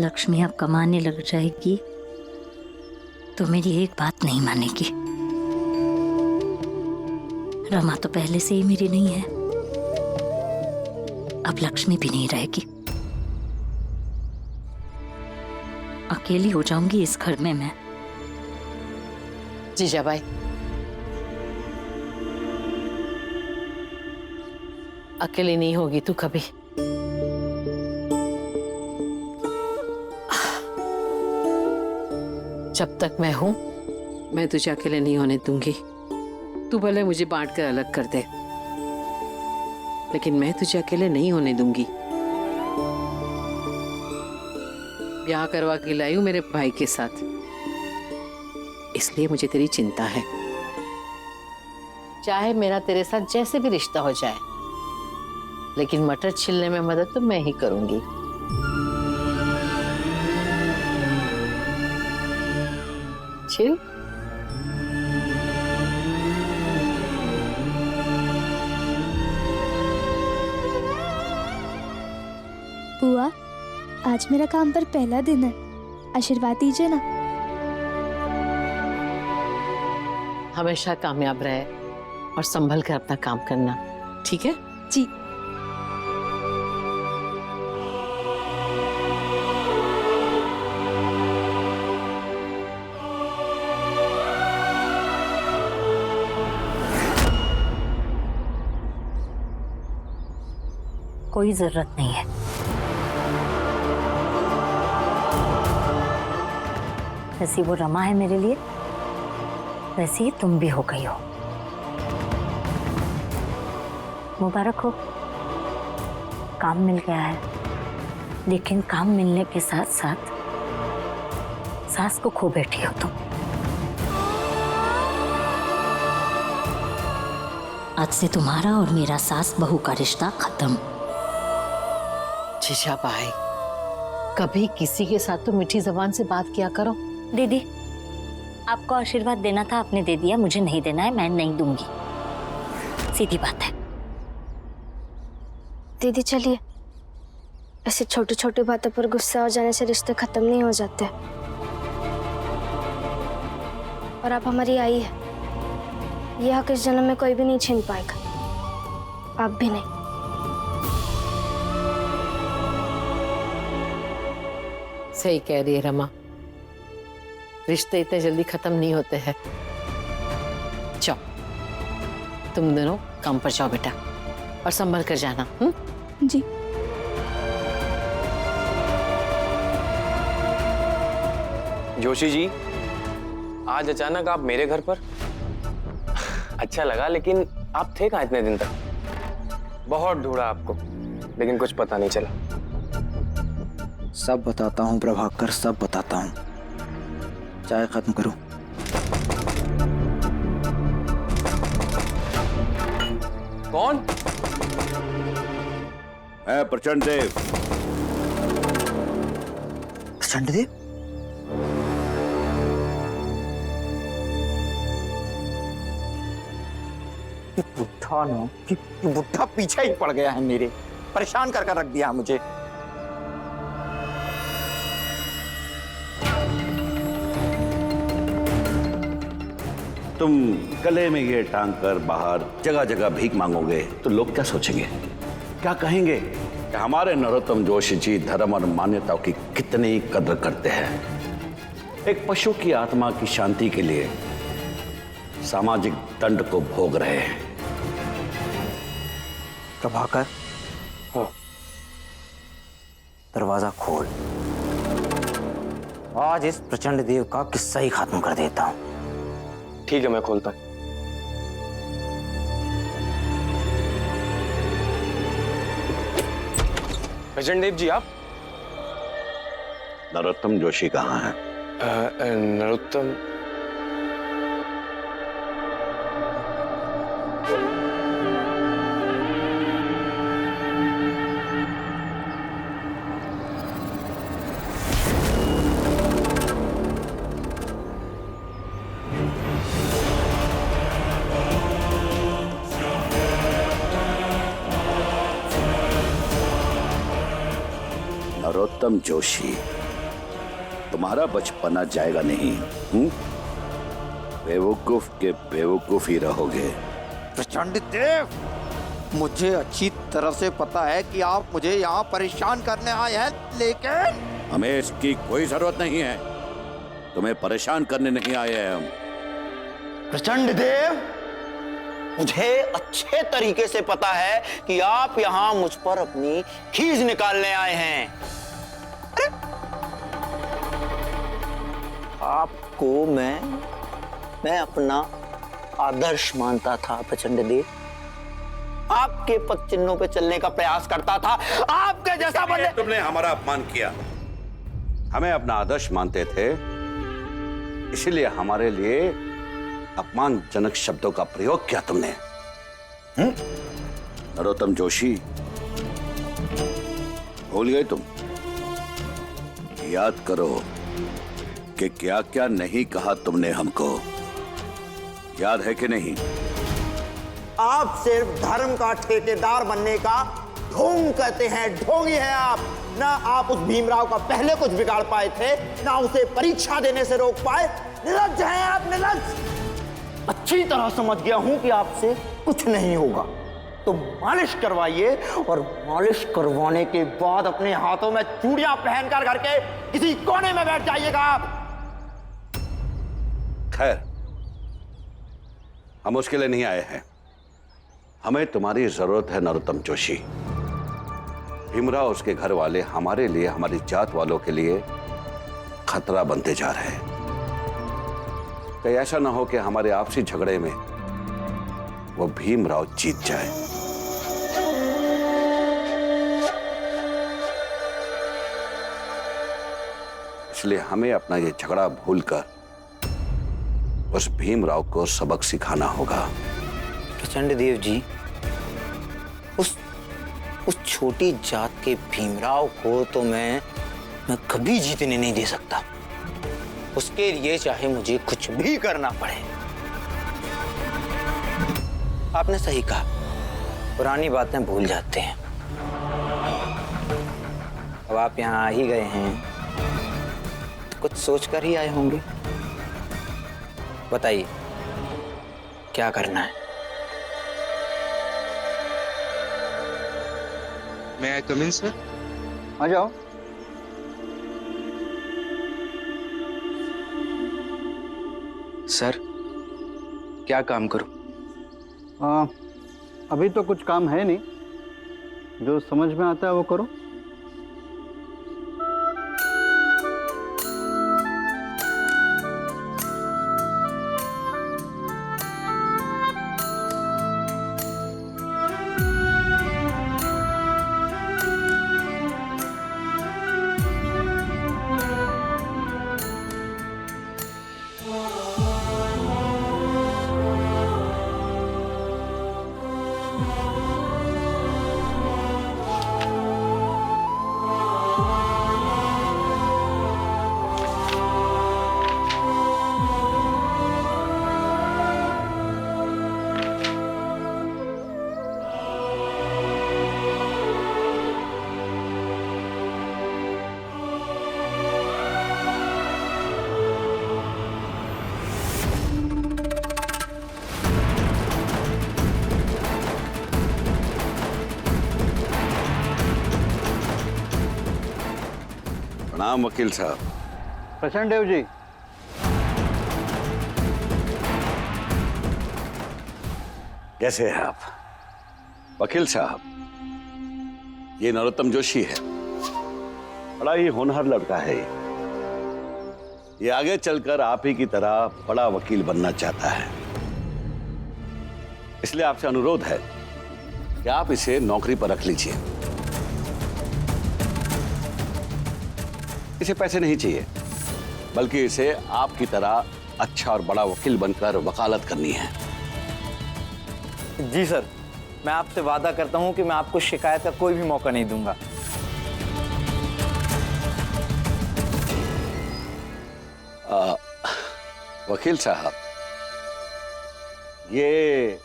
लक्ष्मी अब कमाने लग जाएगी तो मेरी एक बात नहीं मानेगी। रमा तो पहले से ही मेरी नहीं है, अब लक्ष्मी भी नहीं रहेगी। अकेली हो जाऊंगी इस घर में मैं। जीजाबाई, अकेली नहीं होगी तू कभी। जब तक मैं हूं, मैं तुझे अकेले नहीं होने दूंगी। तू भले मुझे बांट कर अलग कर दे, लेकिन मैं तुझे अकेले नहीं होने दूंगी। ब्याह करवा के लाई हूं मेरे भाई के साथ, इसलिए मुझे तेरी चिंता है। चाहे मेरा तेरे साथ जैसे भी रिश्ता हो जाए, लेकिन मटर छिलने में मदद तो मैं ही करूंगी। छिल। बुआ, आज मेरा काम पर पहला दिन है, आशीर्वाद दीजिए ना। हमेशा कामयाब रहे और संभल कर अपना काम करना, ठीक है? जी। कोई जरूरत नहीं है। जैसी वो रमा है मेरे लिए, वैसी ही तुम भी हो गई हो। मुबारक हो, काम मिल गया है। लेकिन काम मिलने के साथ साथ सास को खो बैठी हो तुम। आज से तुम्हारा और मेरा सास बहू का रिश्ता खत्म। जीजाबाई, कभी किसी के साथ तो मीठी जबान से बात किया करो। दीदी, आपको आशीर्वाद देना था, आपने दे दिया, मुझे नहीं देना है, मैं नहीं दूंगी, सीधी बात है। दीदी चलिए, ऐसे छोटी छोटी बातों पर गुस्सा हो जाने से रिश्ते खत्म नहीं हो जाते। और आप हमारी आई है, यह हक इस जन्म में कोई भी नहीं छीन पाएगा, आप भी नहीं। सही कह रही है रमा, रिश्ते इतने जल्दी खत्म नहीं होते हैं। जाओ, तुम दोनों काम पर जाओ बेटा, और संभल कर जाना। जी। जोशी जी, आज अचानक आप मेरे घर पर? अच्छा लगा, लेकिन आप थे कहाँ इतने दिन तक? बहुत ढूंढा आपको, लेकिन कुछ पता नहीं चला। सब बताता हूँ प्रभाकर, सब बताता हूँ। चाय खत्म करो। कौन? मैं प्रचंड देव। प्रचंड देव? बुढ़ा ना, बुढ़ा पीछे ही पड़ गया है मेरे, परेशान कर रख दिया मुझे। तुम गले में ये टांग कर बाहर जगह जगह भीख मांगोगे तो लोग क्या सोचेंगे, क्या कहेंगे कि हमारे नरोत्तम जोशी जी धर्म और मान्यताओं की कितनी कदर करते हैं। एक पशु की आत्मा की शांति के लिए सामाजिक दंड को भोग रहे हैं। प्रभाकर, दरवाजा खोल। आज इस प्रचंड देव का किस्सा ही खत्म कर देता हूं। ठीक है, मैं खोलता हूं। प्रचंड देव जी, आप? नरोत्तम जोशी कहाँ हैं? नरोत्तम? नरोत्तम जोशी तुम्हारा बचपना जाएगा नहीं। बेवकूफ के बेवकूफ ही रहोगे। प्रचंड देव, मुझे अच्छी तरह से पता है कि आप मुझे यहाँ परेशान करने आए हैं, लेकिन हमें इसकी कोई जरूरत नहीं है। तुम्हें परेशान करने नहीं आए हैं हम। प्रचंड देव, मुझे अच्छे तरीके से पता है कि आप यहाँ मुझ पर अपनी खीज निकालने आए हैं। अरे, आपको मैं अपना आदर्श मानता था प्रचंड देव। आपके पद चिन्हों पे चलने का प्रयास करता था, आपके जैसा बनने। तुमने हमारा अपमान किया। हमें अपना आदर्श मानते थे, इसीलिए हमारे लिए अपमानजनक शब्दों का प्रयोग किया तुमने। नरोत्तम जोशी, भूल गए तुम? याद करो कि क्या क्या नहीं कहा तुमने हमको, याद है कि नहीं? आप सिर्फ धर्म का ठेकेदार बनने का ढोंग कहते हैं, ढोंगी हैं आप। ना आप उस भीमराव का पहले कुछ बिगाड़ पाए थे, ना उसे परीक्षा देने से रोक पाए। निर्लज्ज हैं आप, निर्लज्ज। अच्छी तरह समझ गया हूं कि आपसे कुछ नहीं होगा, तो मालिश करवाइए, और मालिश करवाने के बाद अपने हाथों में चूड़ियां पहनकर घर के किसी कोने में बैठ जाइएगा आप। खैर, हम उसके लिए नहीं आए हैं। हमें तुम्हारी जरूरत है नरोत्तम जोशी। भीमराव, उसके घर वाले हमारे लिए, हमारी जात वालों के लिए खतरा बनते जा रहे हैं। कहीं ऐसा ना हो कि हमारे आपसी झगड़े में वो भीमराव जीत जाए। इसलिए हमें अपना ये झगड़ा भूलकर उस भीमराव को सबक सिखाना होगा। प्रचंड देव जी, उस छोटी जात के भीमराव को तो मैं कभी जीतने नहीं दे सकता। उसके लिए चाहे मुझे कुछ भी करना पड़े। आपने सही कहा, पुरानी बातें भूल जाते हैं। अब आप यहाँ आ ही गए हैं, तो कुछ सोच कर ही आए होंगे। बताइए, क्या करना है? May I come in, sir? आ जाओ। सर, क्या काम करूं? अभी तो कुछ काम है नहीं, जो समझ में आता है वो करो। प्रणाम वकील साहब। प्रचंड देव जी, कैसे हैं आप? वकील साहब, ये नरोत्तम जोशी है। बड़ा ही होनहार लड़का है। ये आगे चलकर आप ही की तरह बड़ा वकील बनना चाहता है। इसलिए आपसे अनुरोध है कि आप इसे नौकरी पर रख लीजिए। इसे पैसे नहीं चाहिए, बल्कि इसे आपकी तरह अच्छा और बड़ा वकील बनकर वकालत करनी है। जी सर, मैं आपसे वादा करता हूं कि मैं आपको शिकायत का कोई भी मौका नहीं दूंगा। वकील साहब, ये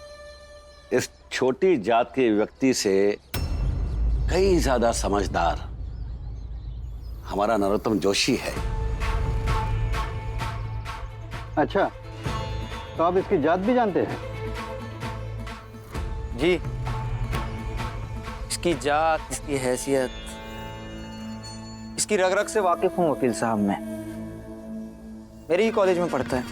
इस छोटी जात के व्यक्ति से कई ज्यादा समझदार हमारा नरोत्तम जोशी है। अच्छा, तो आप इसकी जात भी जानते हैं? जी, इसकी जात, इसकी हैसियत, इसकी रग रग से वाकिफ हूँ वकील साहब मैं। मेरे ही कॉलेज में पढ़ता है।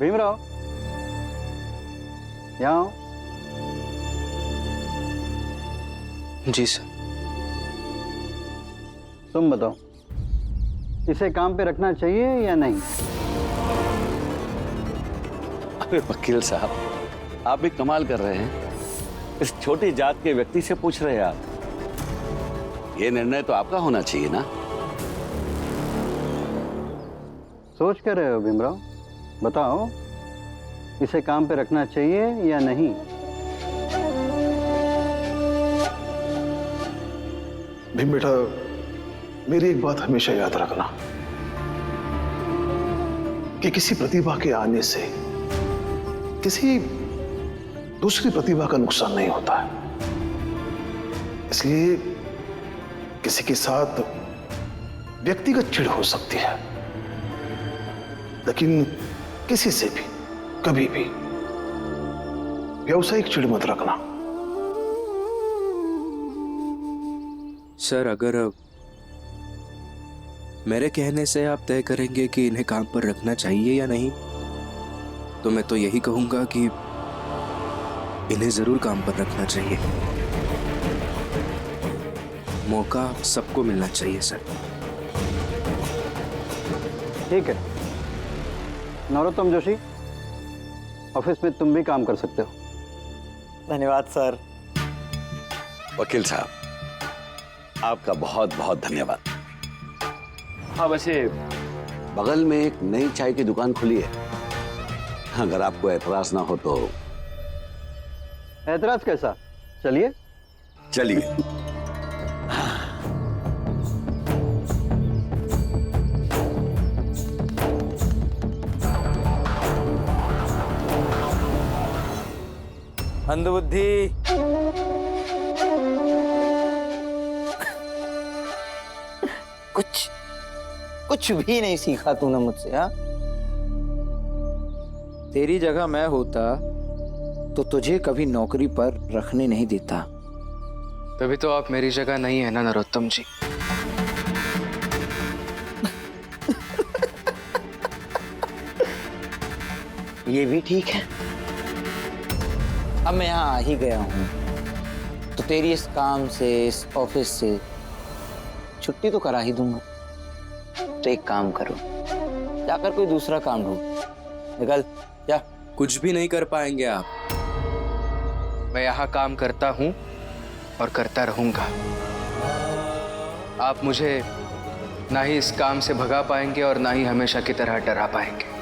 भीमराव, यहाँ आओ। जी सर। तुम बताओ, इसे काम पे रखना चाहिए या नहीं? अबे वकील साहब, आप भी कमाल कर रहे हैं। इस छोटी जात के व्यक्ति से पूछ रहे हैं आप। ये निर्णय तो आपका होना चाहिए ना। सोच कर रहे हो भीमराव? बताओ, इसे काम पे रखना चाहिए या नहीं? भीम बेटा, मेरी एक बात हमेशा याद रखना कि किसी प्रतिभा के आने से किसी दूसरी प्रतिभा का नुकसान नहीं होता है। इसलिए किसी के साथ व्यक्तिगत चिढ़ हो सकती है, लेकिन किसी से भी कभी भी व्यावसायिक चिढ़ मत रखना। सर, अगर मेरे कहने से आप तय करेंगे कि इन्हें काम पर रखना चाहिए या नहीं, तो मैं तो यही कहूंगा कि इन्हें जरूर काम पर रखना चाहिए। मौका सबको मिलना चाहिए सर। ठीक है नरोत्तम जोशी, ऑफिस में तुम भी काम कर सकते हो। धन्यवाद सर। वकील साहब, आपका बहुत बहुत धन्यवाद। हाँ, वैसे बगल में एक नई चाय की दुकान खुली है, अगर आपको एतराज ना हो तो। ऐतराज कैसा? चलिए। चलिए। अंधबुद्धि, कुछ भी नहीं सीखा तूने मुझसे। हाँ, तेरी जगह मैं होता तो तुझे कभी नौकरी पर रखने नहीं देता। तभी तो आप मेरी जगह नहीं है ना नरोत्तम जी। ये भी ठीक है। अब मैं यहाँ आ ही गया हूँ तो तेरी इस काम से, इस ऑफिस से छुट्टी तो करा ही दूंगा। तो एक काम करो, जाकर कोई दूसरा काम ढूंढ। निकल जा। कुछ भी नहीं कर पाएंगे आप। मैं यहाँ काम करता हूँ और करता रहूंगा। आप मुझे ना ही इस काम से भगा पाएंगे और ना ही हमेशा की तरह डरा पाएंगे।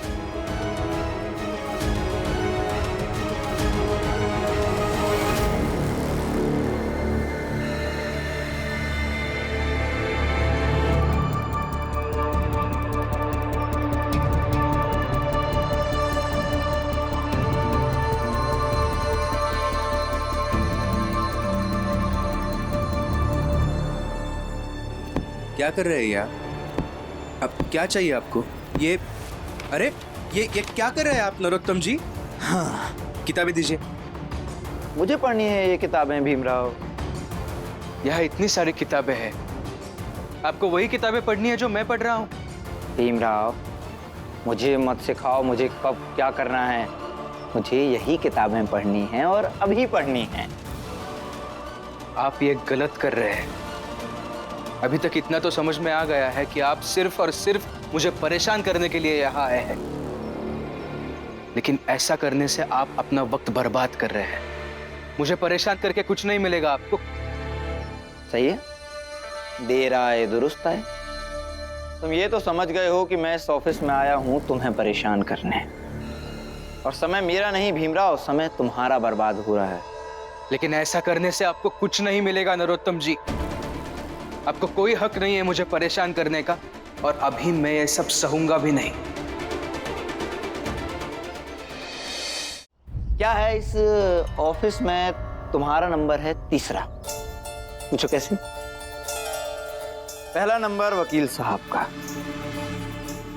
क्या कर रहे हैं यार? अब क्या चाहिए आपको? ये अरे ये क्या कर रहे हैं आप नरोत्तम जी? हाँ, किताबें दीजिए। मुझे पढ़नी है ये किताबें भीमराव। यहाँ इतनी सारी किताबें हैं, आपको वही किताबें पढ़नी है जो मैं पढ़ रहा हूँ? भीमराव, मुझे मत सिखाओ मुझे कब क्या करना है। मुझे यही किताबें पढ़नी हैं और अभी पढ़नी हैं। आप ये गलत कर रहे हैं। अभी तक इतना तो समझ में आ गया है कि आप सिर्फ और सिर्फ मुझे परेशान करने के लिए यहाँ आए हैं, लेकिन ऐसा करने से आप अपना वक्त बर्बाद कर रहे हैं। मुझे परेशान करके कुछ नहीं मिलेगा आपको। सही है, देर आए दुरुस्त आए। तुम ये तो समझ गए हो कि मैं इस ऑफिस में आया हूं तुम्हें परेशान करने, और समय मेरा नहीं भीमराव, समय तुम्हारा बर्बाद हो रहा है। लेकिन ऐसा करने से आपको कुछ नहीं मिलेगा नरोत्तम जी। आपको कोई हक नहीं है मुझे परेशान करने का, और अभी मैं ये सब सहूंगा भी नहीं। क्या है इस ऑफिस में तुम्हारा नंबर है तीसरा। पूछो कैसे? पहला नंबर वकील साहब का,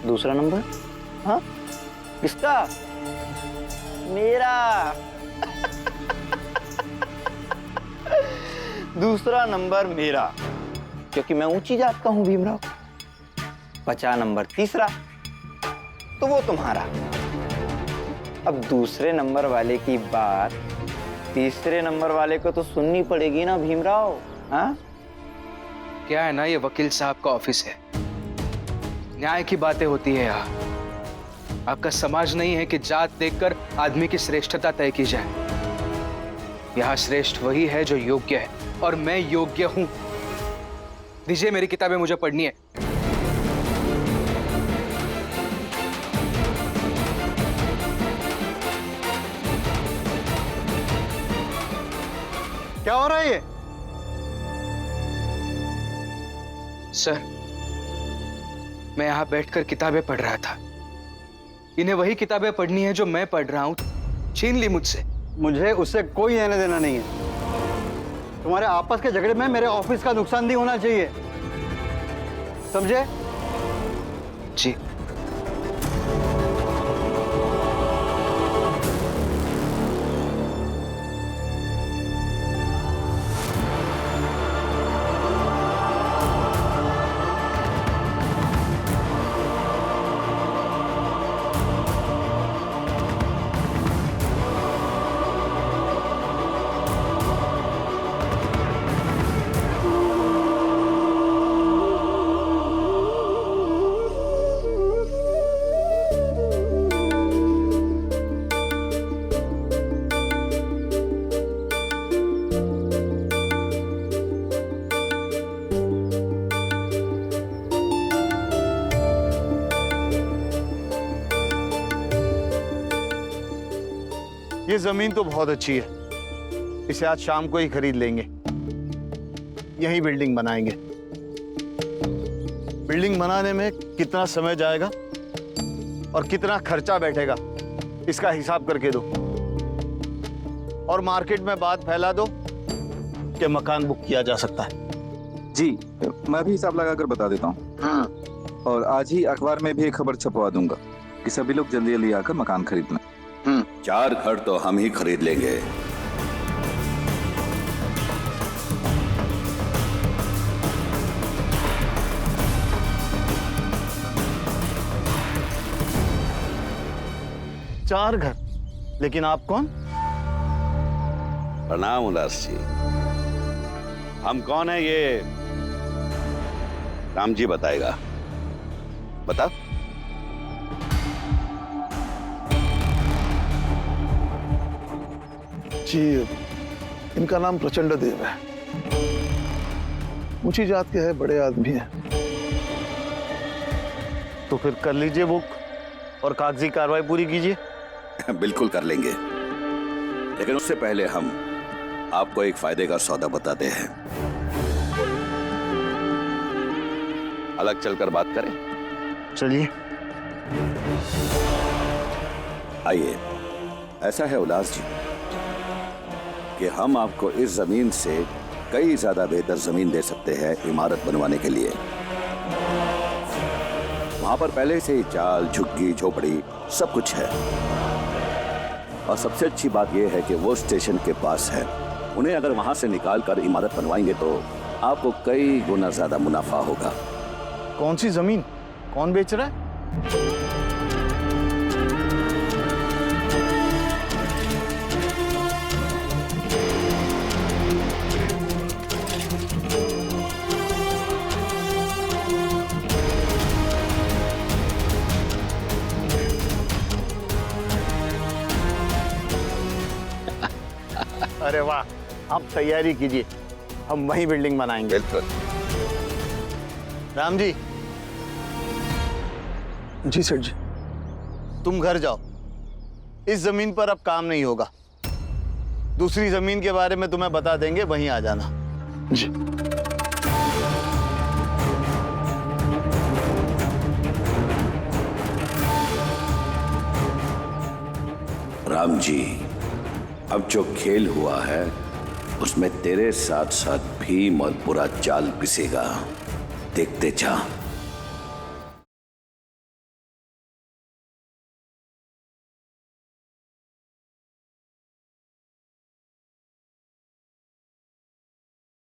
दूसरा नंबर हाँ किसका? मेरा। दूसरा नंबर मेरा, क्योंकि मैं ऊंची जात का हूं भीमराव। बचा नंबर तीसरा, तो वो तुम्हारा। अब दूसरे नंबर वाले की बात तीसरे नंबर वाले को तो सुननी पड़ेगी ना भीमराव। हाँ क्या है ना, ये वकील साहब का ऑफिस है, न्याय की बातें होती है यहाँ। आपका समाज नहीं है कि जात देखकर आदमी की श्रेष्ठता तय की जाए। यहाँ श्रेष्ठ वही है जो योग्य है, और मैं योग्य हूं। दीजिए मेरी किताबें, मुझे पढ़नी है। क्या हो रहा है ये? सर, मैं यहां बैठकर किताबें पढ़ रहा था। इन्हें वही किताबें पढ़नी है जो मैं पढ़ रहा हूं, छीन ली मुझसे। मुझे उससे कोई लेना देना नहीं है। तुम्हारे आपस के झगड़े में मेरे ऑफिस का नुकसान नहीं होना चाहिए, समझे? जी। ये जमीन तो बहुत अच्छी है, इसे आज शाम को ही खरीद लेंगे। यही बिल्डिंग बनाएंगे। बिल्डिंग बनाने में कितना समय जाएगा और कितना खर्चा बैठेगा, इसका हिसाब करके दो। और मार्केट में बात फैला दो कि मकान बुक किया जा सकता है। जी, मैं भी हिसाब लगाकर बता देता हूँ। और आज ही अखबार में भी एक खबर छपवा दूंगा कि सभी लोग जल्दी जल्दी आकर मकान खरीद लें। 4 घर तो हम ही खरीद लेंगे। चार घर? लेकिन आप कौन? प्रणाम उल्लास जी। हम कौन है ये राम जी बताएगा। बता। जी, इनका नाम प्रचंड देव है, ऊंची जात के है, बड़े आदमी है। तो फिर कर लीजिए बुक और कागजी कार्रवाई पूरी कीजिए। बिल्कुल कर लेंगे, लेकिन उससे पहले हम आपको एक फायदे का सौदा बताते हैं। अलग चलकर बात करें? चलिए। आइए। ऐसा है उल्लास जी कि हम आपको इस जमीन से कई ज्यादा बेहतर जमीन दे सकते हैं इमारत बनवाने के लिए। वहां पर पहले से ही चाल, झुग्गी, झोपड़ी सब कुछ है। और सबसे अच्छी बात यह है कि वो स्टेशन के पास है। उन्हें अगर वहां से निकाल कर इमारत बनवाएंगे तो आपको कई गुना ज्यादा मुनाफा होगा। कौन सी जमीन? कौन बेच रहा है? अरे वाह, आप तैयारी कीजिए, हम वही बिल्डिंग बनाएंगे। बिल्कुल। राम जी। जी सर जी। तुम घर जाओ, इस जमीन पर अब काम नहीं होगा। दूसरी जमीन के बारे में तुम्हें बता देंगे, वहीं आ जाना। जी। राम जी, अब जो खेल हुआ है उसमें तेरे साथ साथ भीम और बुरा चाल पिसेगा। देखते जा।